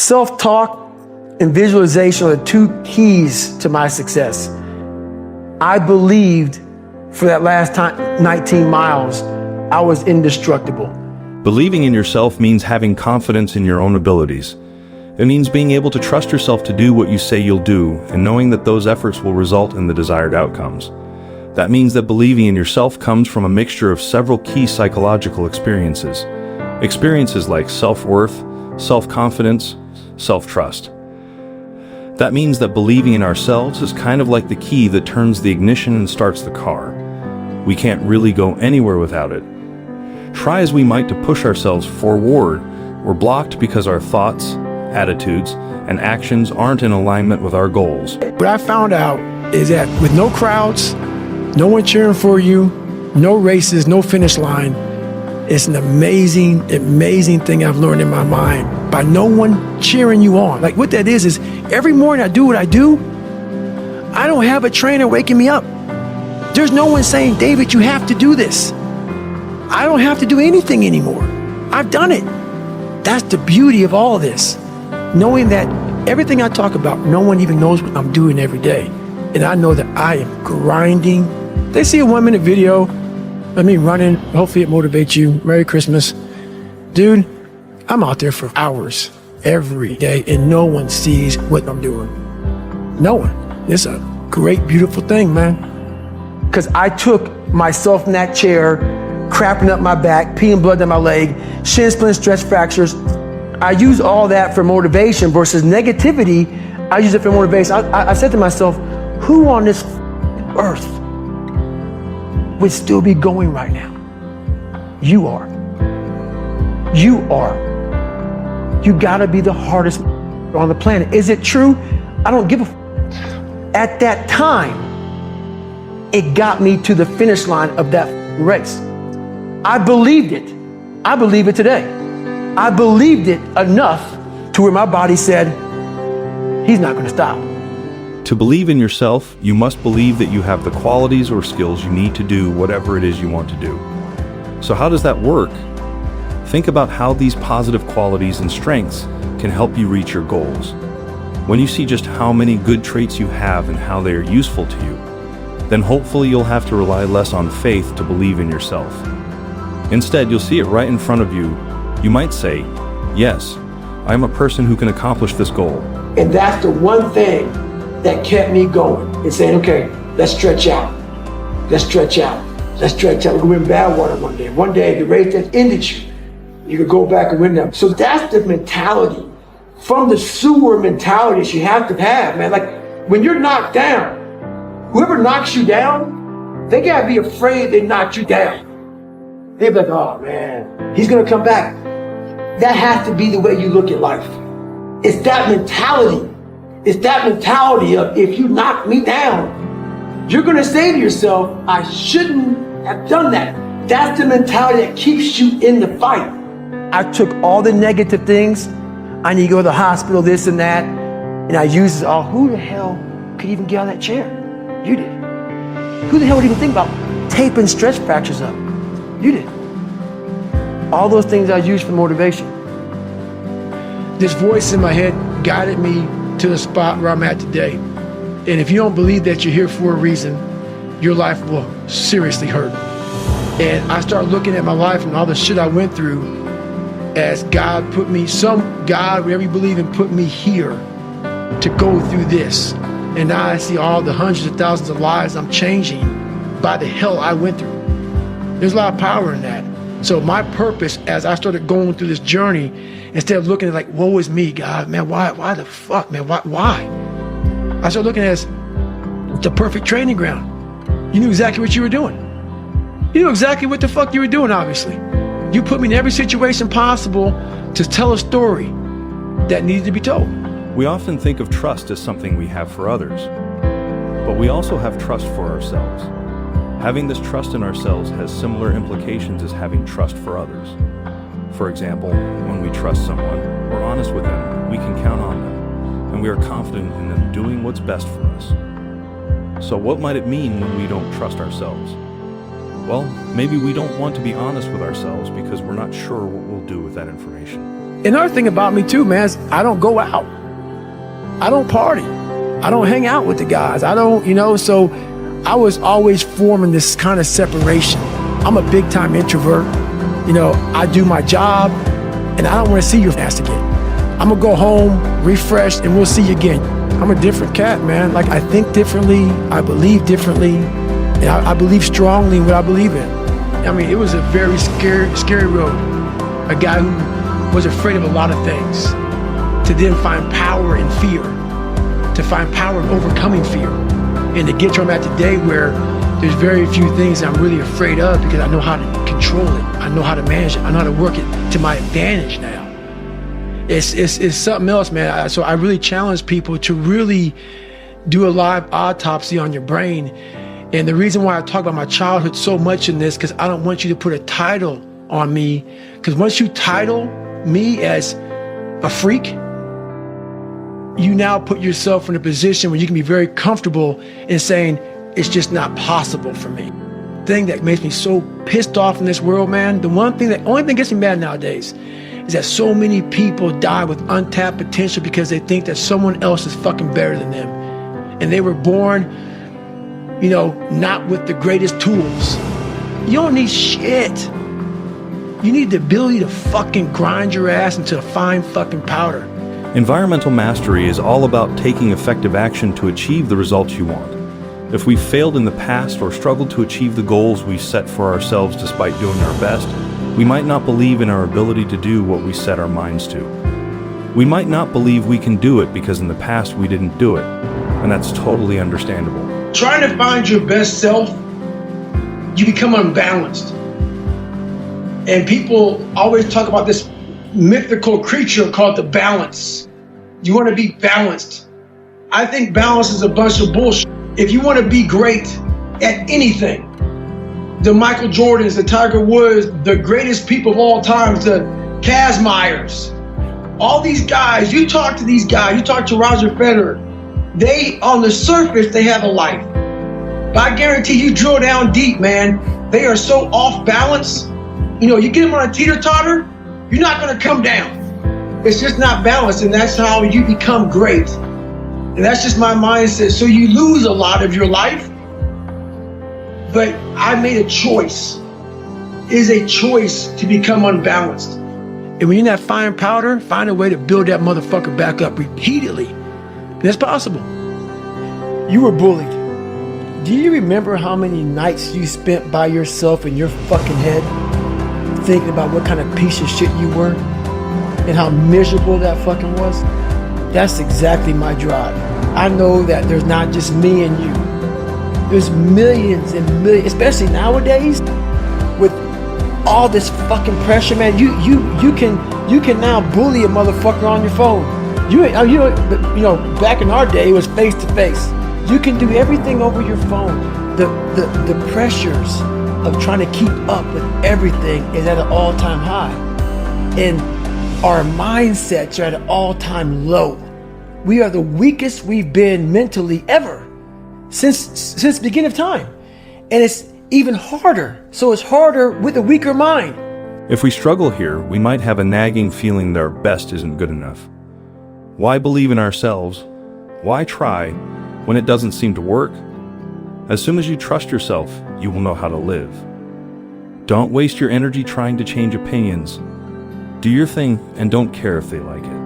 Self-talk and visualization are the two keys to my success. I believed for that last 19 miles, I was indestructible. Believing in yourself means having confidence in your own abilities. It means being able to trust yourself to do what you say you'll do and knowing that those efforts will result in the desired outcomes. That means that believing in yourself comes from a mixture of several key psychological experiences. Experiences like self-worth, self-confidence, self-trust. That means that believing in ourselves is kind of like the key that turns the ignition and starts the car. We can't really go anywhere without it. Try as we might to push ourselves forward, we're blocked because our thoughts, attitudes, and actions aren't in alignment with our goals. What I found out is that with no crowds, no one cheering for you, no races, no finish line, it's an amazing, amazing thing I've learned in my mind by no one cheering you on. Like what that is every morning I do what I do, I don't have a trainer waking me up. There's no one saying, David, you have to do this. I don't have to do anything anymore. I've done it. That's the beauty of all of this. Knowing that everything I talk about, no one even knows what I'm doing every day. And I know that I am grinding. They see a 1-minute video of me running. Hopefully it motivates you. Merry Christmas. Dude, I'm out there for hours every day and no one sees what I'm doing. No one. It's a great, beautiful thing, man. Because I took myself in that chair, crapping up my back, peeing blood down my leg, shin splints, stress fractures. I use all that for motivation versus negativity. I use it for motivation. I said to myself, who on this earth would still be going right now? You are. You are. You gotta be the hardest on the planet. Is it true? I don't give a At that time, it got me to the finish line of that race. I believed it. I believe it today. I believed it enough to where my body said, he's not gonna stop. To believe in yourself, you must believe that you have the qualities or skills you need to do whatever it is you want to do. So how does that work? Think about how these positive qualities and strengths can help you reach your goals. When you see just how many good traits you have and how they are useful to you, then hopefully you'll have to rely less on faith to believe in yourself. Instead, you'll see it right in front of you. You might say, yes, I am a person who can accomplish this goal. And that's the one thing that kept me going and saying, okay, let's stretch out. Let's stretch out. Let's stretch out. We're gonna win Badwater one day. One day, the race that ended you could go back and win them. So that's the mentality. From the sewer mentality that you have to have, man. Like when you're knocked down, whoever knocks you down, they gotta be afraid they knocked you down. They'd be like, oh man, he's gonna come back. That has to be the way you look at life. It's that mentality. It's that mentality of if you knock me down, you're gonna say to yourself, I shouldn't have done that. That's the mentality that keeps you in the fight. I took all the negative things. I need to go to the hospital, this and that. And I used it all. Who the hell could even get out of that chair? You did. Who the hell would even think about taping stretch fractures up? You did. All those things I used for motivation. This voice in my head guided me to the spot where I'm at today. And if you don't believe that you're here for a reason, your life will seriously hurt. And I started looking at my life and all the shit I went through as God put me, some God, whatever you believe in, put me here to go through this. And now I see all the hundreds of thousands of lives I'm changing by the hell I went through. There's a lot of power in that. So my purpose as I started going through this journey, instead of looking at like, woe is me, God, man, why the fuck, man, why? I started looking at it as the perfect training ground. You knew exactly what you were doing. You knew exactly what the fuck you were doing, obviously. You put me in every situation possible to tell a story that needed to be told. We often think of trust as something we have for others, but we also have trust for ourselves. Having this trust in ourselves has similar implications as having trust for others. For example, when we trust someone, we're honest with them, we can count on them, and we are confident in them doing what's best for us. So what might it mean when we don't trust ourselves? Well, maybe we don't want to be honest with ourselves because we're not sure what we'll do with that information. Another thing about me too, man, is I don't go out. I don't party. I don't hang out with the guys. I don't, so I was always forming this kind of separation. I'm a big time introvert. I do my job and I don't want to see your ass again. I'm gonna go home, refresh, and we'll see you again. I'm a different cat, man. Like, I think differently, I believe differently, and I believe strongly in what I believe in. I mean, it was a very scary road. A guy who was afraid of a lot of things, to then find power in fear, to find power in overcoming fear, and to get to where I'm at today, where there's very few things that I'm really afraid of because I know how to control it. I know how to manage it. I know how to work it to my advantage now. It's something else, man. So I really challenge people to really do a live autopsy on your brain. And the reason why I talk about my childhood so much in this, because I don't want you to put a title on me. Because once you title me as a freak, you now put yourself in a position where you can be very comfortable in saying, it's just not possible for me. The thing that makes me so pissed off in this world, man, the only thing that gets me mad nowadays is that so many people die with untapped potential because they think that someone else is fucking better than them. And they were born, not with the greatest tools. You don't need shit. You need the ability to fucking grind your ass into a fine fucking powder. Environmental mastery is all about taking effective action to achieve the results you want. If we failed in the past or struggled to achieve the goals we set for ourselves despite doing our best, we might not believe in our ability to do what we set our minds to. We might not believe we can do it because in the past we didn't do it, and that's totally understandable. Trying to find your best self, you become unbalanced. And people always talk about this mythical creature called the balance. You want to be balanced. I think balance is a bunch of bullshit. If you want to be great at anything, the Michael Jordans, the Tiger Woods, the greatest people of all times, the Kazmaiers, all these guys, you talk to these guys, you talk to Roger Federer, they, on the surface, they have a life. But I guarantee you drill down deep, man, they are so off balance. You get them on a teeter-totter, you're not gonna come down. It's just not balanced, and that's how you become great. And that's just my mindset. So you lose a lot of your life, but I made a choice. It is a choice to become unbalanced. And when you're in that fine powder, find a way to build that motherfucker back up repeatedly. And it's possible. You were bullied. Do you remember how many nights you spent by yourself in your fucking head, thinking about what kind of piece of shit you were and how miserable that fucking was? That's exactly my drive. I know that there's not just me and you. There's millions and millions, especially nowadays, with all this fucking pressure, man. You can now bully a motherfucker on your phone. Back in our day, it was face to face. You can do everything over your phone. The pressures of trying to keep up with everything is at an all-time high, and our mindsets are at an all-time low. We are the weakest we've been mentally ever since the beginning of time. And it's even harder. So it's harder with a weaker mind. If we struggle here, we might have a nagging feeling that our best isn't good enough. Why believe in ourselves? Why try when it doesn't seem to work? As soon as you trust yourself, you will know how to live. Don't waste your energy trying to change opinions. Do your thing and don't care if they like it.